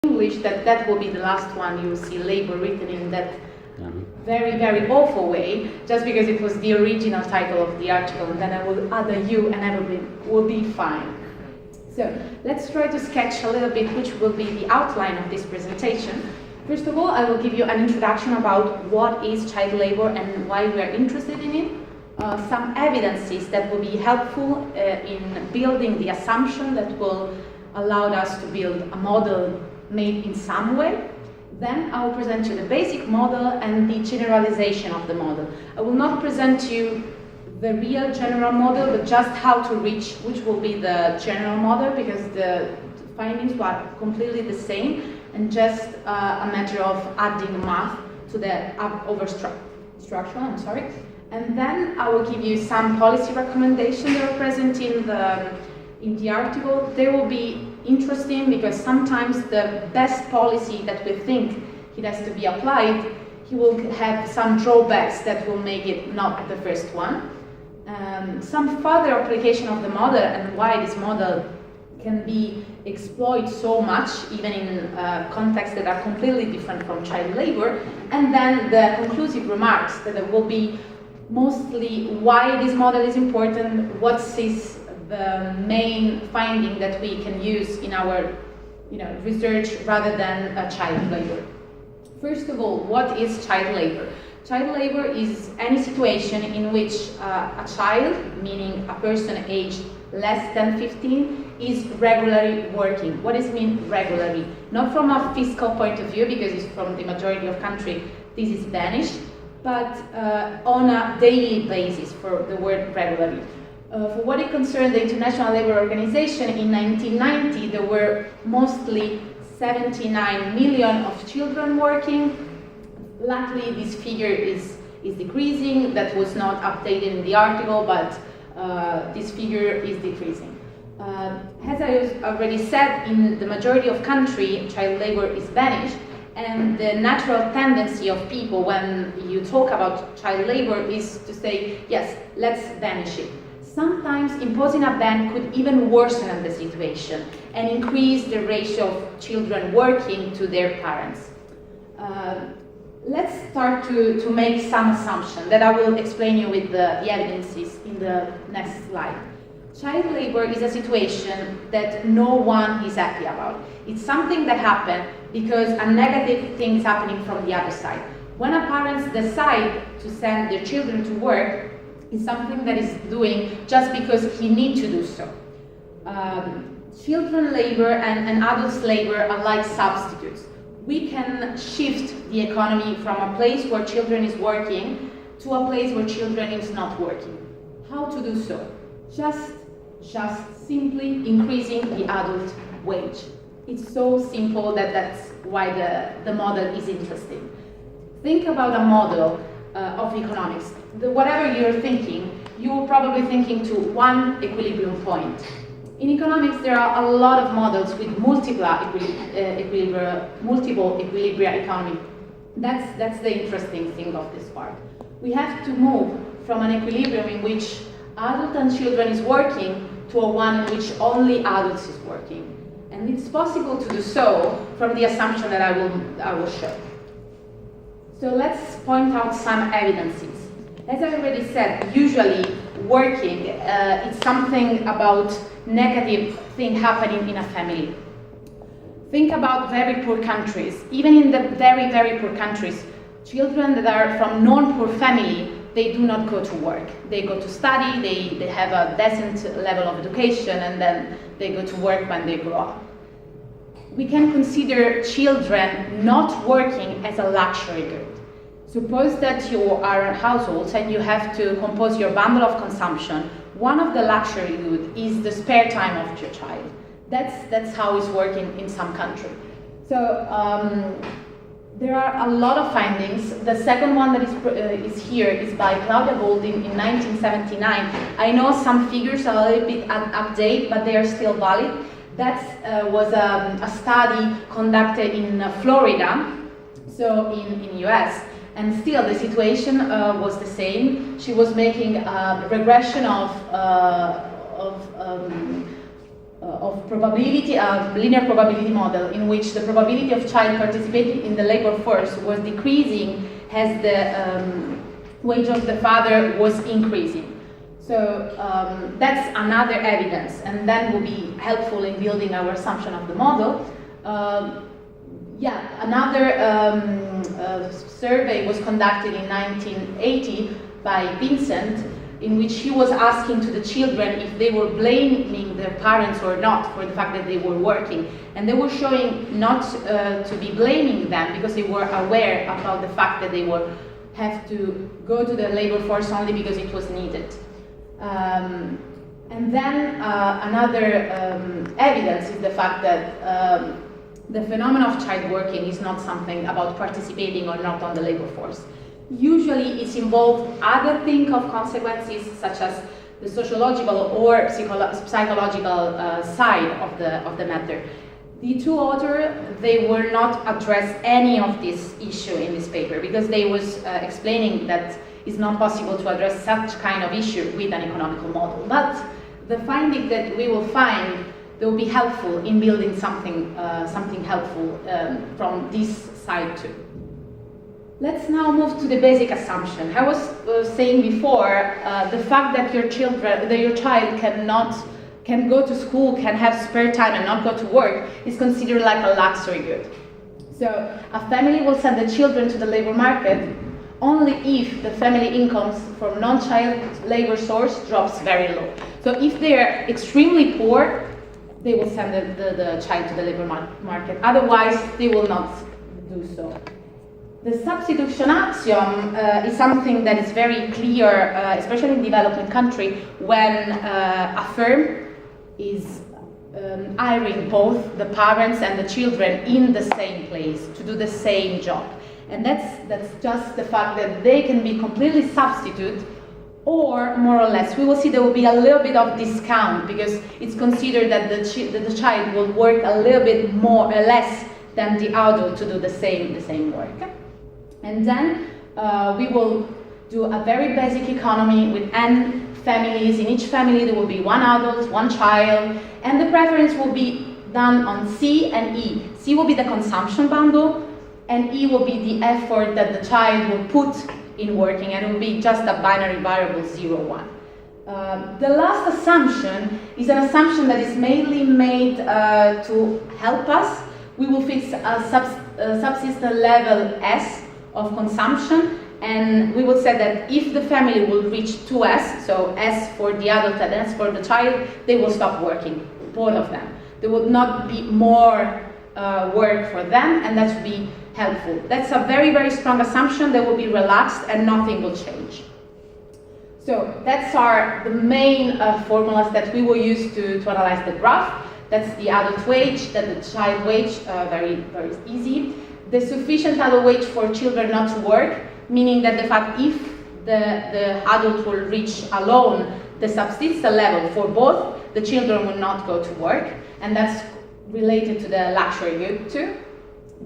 English, that will be the last one. You see labor written in that very, very awful way, just because it was the original title of the article, and then I will add a U and everything will be fine. So let's try to sketch a little bit which will be the outline of this presentation. First of all, I will give you an introduction about what is child labor and why we are interested in it. Some evidences that will be helpful in building the assumption that will allow us to build a model made in some way. Then I will present you the basic model and the generalization of the model. I will not present you the real general model, but just how to reach which will be the general model, because the findings were completely the same and just a matter of adding math to the structure. I'm sorry. And then I will give you some policy recommendations that are present in the article. They will be interesting because sometimes the best policy that we think it has to be applied, he will have some drawbacks that will make it not the first one. Some further application of the model and why this model can be exploited so much, even in contexts that are completely different from child labor. And then the conclusive remarks that will be mostly why this model is important, what is the main finding that we can use in our research rather than child labor. First of all, what is child labor? Child labor is any situation in which a child, meaning a person aged less than 15, is regularly working. What does mean regularly? Not from a fiscal point of view, because it's from the majority of countries this is banished, but on a daily basis for the word regularly. For what it concerns the International Labour Organization, in 1990 there were mostly 79 million of children working. Luckily this figure is decreasing. That was not updated in the article, but this figure is decreasing. As I already said, in the majority of countries child labor is banished, and the natural tendency of people when you talk about child labor is to say, yes, let's banish it. Sometimes imposing a ban could even worsen the situation and increase the ratio of children working to their parents. Let's start to make some assumptions that I will explain you with the evidences in the next slide. Child labor is a situation that no one is happy about. It's something that happens because a negative thing is happening from the other side. When a parents decide to send their children to work, it's something that is doing just because he needs to do so. Children labor and adults labor are like substitutes. We can shift the economy from a place where children is working to a place where children is not working. How to do so? Just simply increasing the adult wage. It's so simple that's why the model is interesting. Think about a model of economics. Whatever you're thinking, you're probably thinking to one equilibrium point. In economics, there are a lot of models with multiple equilibria economy. That's the interesting thing of this part. We have to move from an equilibrium in which adult and children is working to a one in which only adults is working. And it's possible to do so from the assumption that I will show. So let's point out some evidences. As I already said, usually working is something about negative thing happening in a family. Think about very poor countries. Even in the very, very poor countries, children that are from non-poor family, they do not go to work. They go to study, they have a decent level of education, and then they go to work when they grow up. We can consider children not working as a luxury good. Suppose that you are a household and you have to compose your bundle of consumption. One of the luxury goods is the spare time of your child. That's how it's working in some countries. So there are a lot of findings. The second one that is here is by Claudia Golding in 1979. I know some figures are a little bit outdated, but they are still valid. That was a study conducted in Florida, so in US. And still the situation was the same. She was making a regression of of probability, a linear probability model in which the probability of child participating in the labor force was decreasing as the wage of the father was increasing. So that's another evidence, and that will be helpful in building our assumption of the model. Another survey was conducted in 1980 by Vincent, in which he was asking to the children if they were blaming their parents or not for the fact that they were working. And they were showing not to be blaming them because they were aware about the fact that they would have to go to the labor force only because it was needed. And then another evidence is the fact that the phenomenon of child working is not something about participating or not on the labor force. Usually it's involved other things of consequences such as the sociological or psychological side of the matter. The two authors, they will not address any of this issue in this paper because they was explaining that it's not possible to address such kind of issue with an economical model. But the finding that we will find, they will be helpful in building something helpful from this side too. Let's now move to the basic assumption. I was saying before, the fact that your child can go to school, can have spare time and not go to work is considered like a luxury good. So a family will send the children to the labor market only if the family incomes from non-child labor source drops very low. So if they're extremely poor, they will send the child to the labor market. Otherwise, they will not do so. The substitution axiom is something that is very clear, especially in developing country, when a firm is hiring both the parents and the children in the same place to do the same job. And that's just the fact that they can be completely substitute, or more or less, we will see there will be a little bit of discount because it's considered that the child will work a little bit more or less than the adult to do the same work. And then we will do a very basic economy with n families. In each family there will be one adult, one child, and the preference will be done on C and E. C will be the consumption bundle, and E will be the effort that the child will put in working, and it will be just a binary variable 0, 1. The last assumption is an assumption that is mainly made to help us. We will fix a subsystem level S of consumption, and we will say that if the family will reach 2S, so S for the adult and S for the child, they will stop working, both of them. There will not be more work for them, and that will be helpful. That's a very, very strong assumption that will be relaxed and nothing will change. So that's the main formulas that we will use to analyze the graph. That's the adult wage, then the child wage, very, very easy. The sufficient adult wage for children not to work, meaning that the fact if the adult will reach alone the subsistence level for both, the children will not go to work, and that's related to the luxury good too.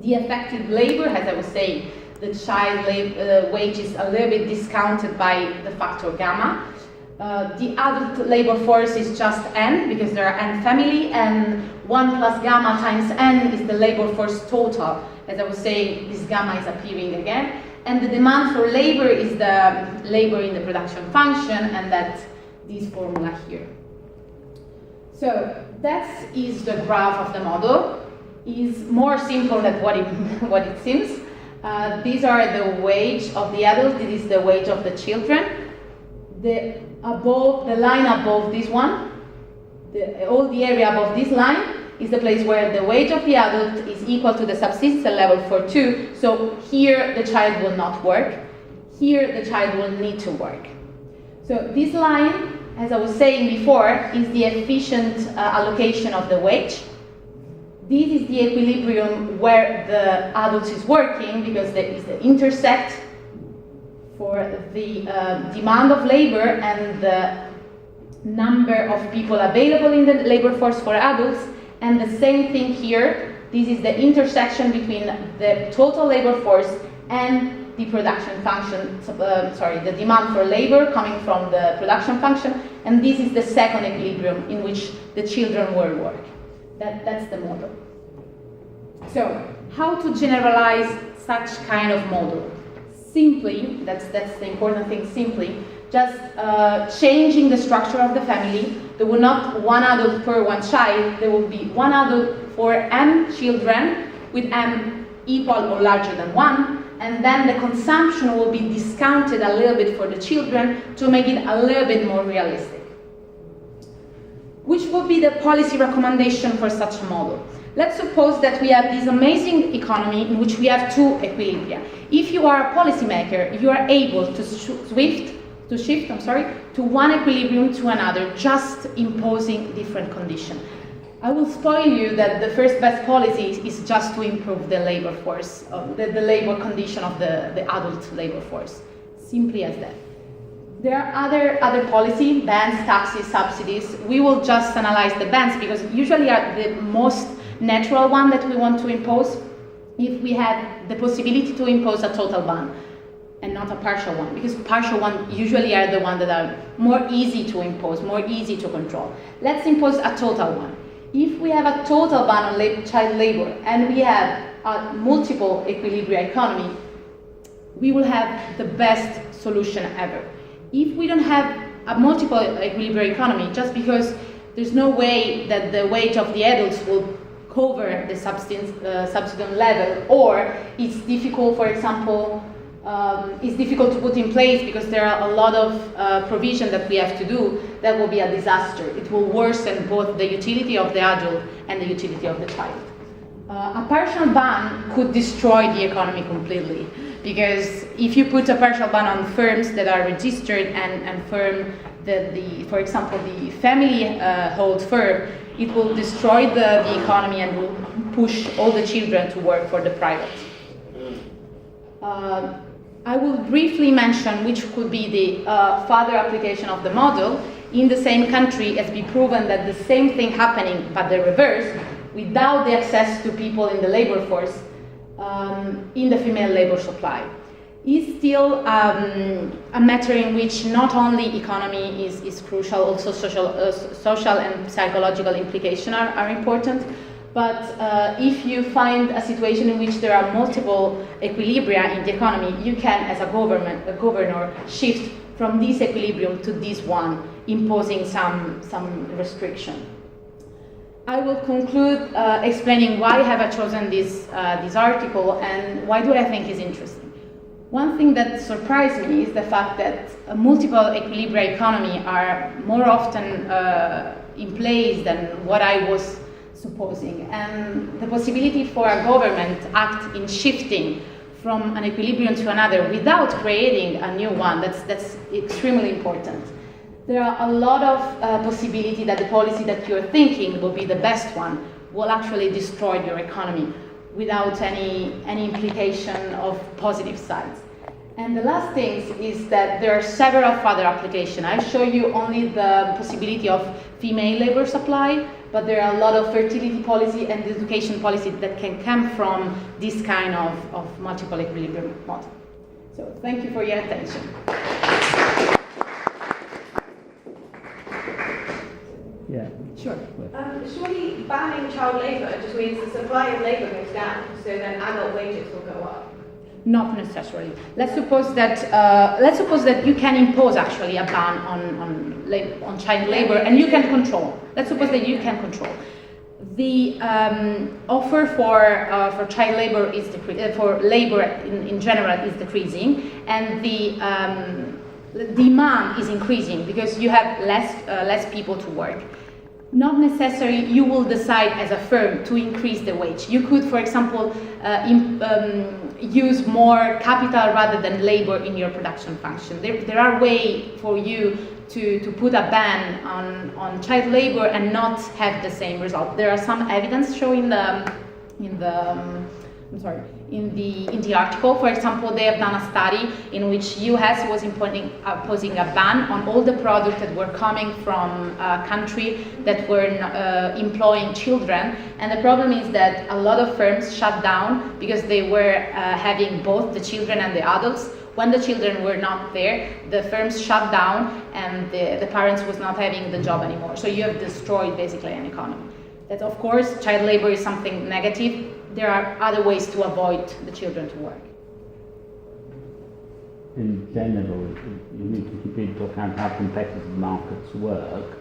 The effective labor, as I was saying, the child wage is a little bit discounted by the factor gamma. The adult labor force is just n, because there are n family, and 1 plus gamma times n is the labor force total. As I was saying, this gamma is appearing again. And the demand for labor is the labor in the production function, and that's this formula here. So that is the graph of the model. Is more simple than what it seems. These are the wage of the adult, this is the wage of the children. The line above this one, all the area above this line is the place where the wage of the adult is equal to the subsistence level for 2. So here the child will not work. Here the child will need to work. So this line, as I was saying before, is the efficient allocation of the wage. This is the equilibrium where the adult is working, because there is the intersect for the demand of labor and the number of people available in the labor force for adults. And the same thing here, this is the intersection between the total labor force and the production function, the demand for labor coming from the production function and this is the second equilibrium in which the children will work. That's the model. So, how to generalize such kind of model? Simply, that's the important thing, simply, just changing the structure of the family. There will not one adult per one child, there will be one adult for m children with m equal or larger than 1, and then the consumption will be discounted a little bit for the children to make it a little bit more realistic. Which would be the policy recommendation for such a model? Let's suppose that we have this amazing economy in which we have two equilibria. If you are a policymaker, you are able to shift to one equilibrium to another, just imposing different conditions. I will spoil you that the first best policy is just to improve the labor force, the labor condition of the adult labor force. Simply as that. There are other policy, bans, taxes, subsidies. We will just analyze the bans because usually are the most natural one that we want to impose if we have the possibility to impose a total ban and not a partial one, because partial one usually are the ones that are more easy to impose, more easy to control. Let's impose a total one. If we have a total ban on child labor and we have a multiple equilibria economy, we will have the best solution ever. If we don't have a multiple equilibria economy, just because there's no way that the wage of the adults will cover the subsistence level, or it's difficult, for example, it's difficult to put in place because there are a lot of provision that we have to do, that will be a disaster. It will worsen both the utility of the adult and the utility of the child. A partial ban could destroy the economy completely, because if you put a partial ban on firms that are registered and firm for example, the family hold firm, it will destroy the economy and will push all the children to work for the private. I will briefly mention which could be the further application of the model. In the same country, it's been proven that the same thing happening, but the reverse, without the access to people in the labor force, in the female labor supply, is still a matter in which not only economy is crucial, also social and psychological implications are important. But if you find a situation in which there are multiple equilibria in the economy, you can, as a governor, shift from this equilibrium to this one, imposing some restriction. I will conclude explaining why have I chosen this article and why do I think it's interesting. One thing that surprised me is the fact that multiple equilibria economy are more often in place than what I was supposing, and the possibility for a government to act in shifting from an equilibrium to another without creating a new one, that's extremely important. There are a lot of possibility that the policy that you're thinking will be the best one will actually destroy your economy without any implication of positive sides. And the last thing is that there are several further applications. I show you only the possibility of female labor supply, but there are a lot of fertility policy and education policy that can come from this kind of multiple equilibrium model. So thank you for your attention. Yeah. Sure. Surely banning child labour just means the supply of labour goes down, so then adult wages will go up. Not necessarily. Let's suppose that you can impose actually a ban on child labor, and you can control. Let's suppose that you can control. The offer for child labor is for labor in general is decreasing, and the demand is increasing because you have less people to work. Not necessarily you will decide as a firm to increase the wage. You could, for example, use more capital rather than labor in your production function. There are ways for you to put a ban on child labor and not have the same result. There are some evidence showing in the in the article. For example, they have done a study in which US was imposing a ban on all the products that were coming from a country that were employing children. And the problem is that a lot of firms shut down because they were having both the children and the adults. When the children were not there, the firms shut down and the parents was not having the job anymore. So you have destroyed basically an economy. That, of course, child labor is something negative. There are other ways to avoid the children to work. In general, you need to keep into account how competitive markets work.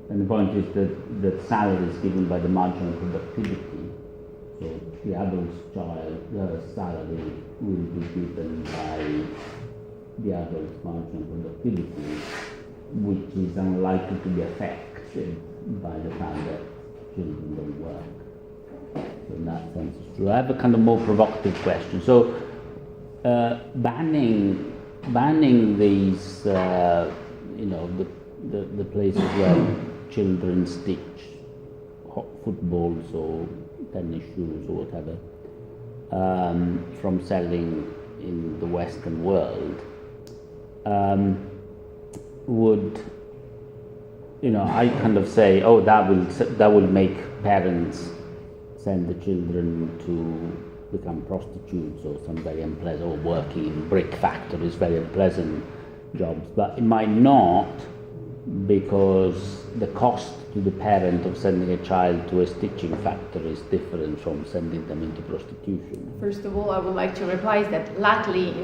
And the point is that salary is given by the marginal productivity. So the adult's salary will be given by the adult's marginal productivity, which is unlikely to be affected by the fact that children don't work. So in that sense it's true. I have a kind of more provocative question. So banning these, the places where children stitch footballs or tennis shoes or whatever from selling in the Western world would, I kind of say, oh, that will make parents send the children to become prostitutes or some very unpleasant, or working in brick factories, very unpleasant jobs. But it might not, because the cost to the parent of sending a child to a stitching factory is different from sending them into prostitution. First of all, I would like to reply that luckily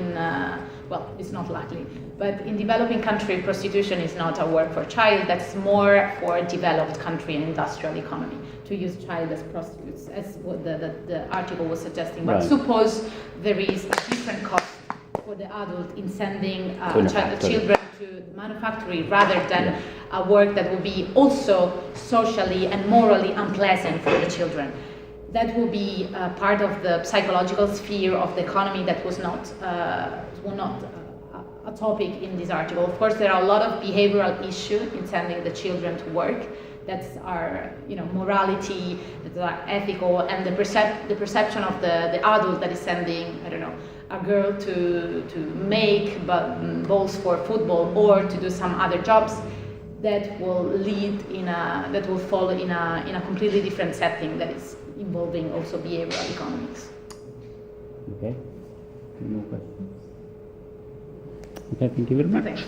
it's not luckily, but in developing country, prostitution is not a work for child. That's more for developed country and industrial economy to use child as prostitutes, as what the article was suggesting. But suppose there is a different cost for the adult in sending children to the manufactory rather than a work that will be also socially and morally unpleasant for the children. That will be part of the psychological sphere of the economy that was not a topic in this article. Of course, there are a lot of behavioral issues in sending the children to work. That's our, morality, that are ethical, and the perception of the adult that is sending, a girl to make balls for football or to do some other jobs. That will fall in a completely different setting that is involving also behavioral economics. Okay. Any more questions? Okay, thank you very much. Thank you.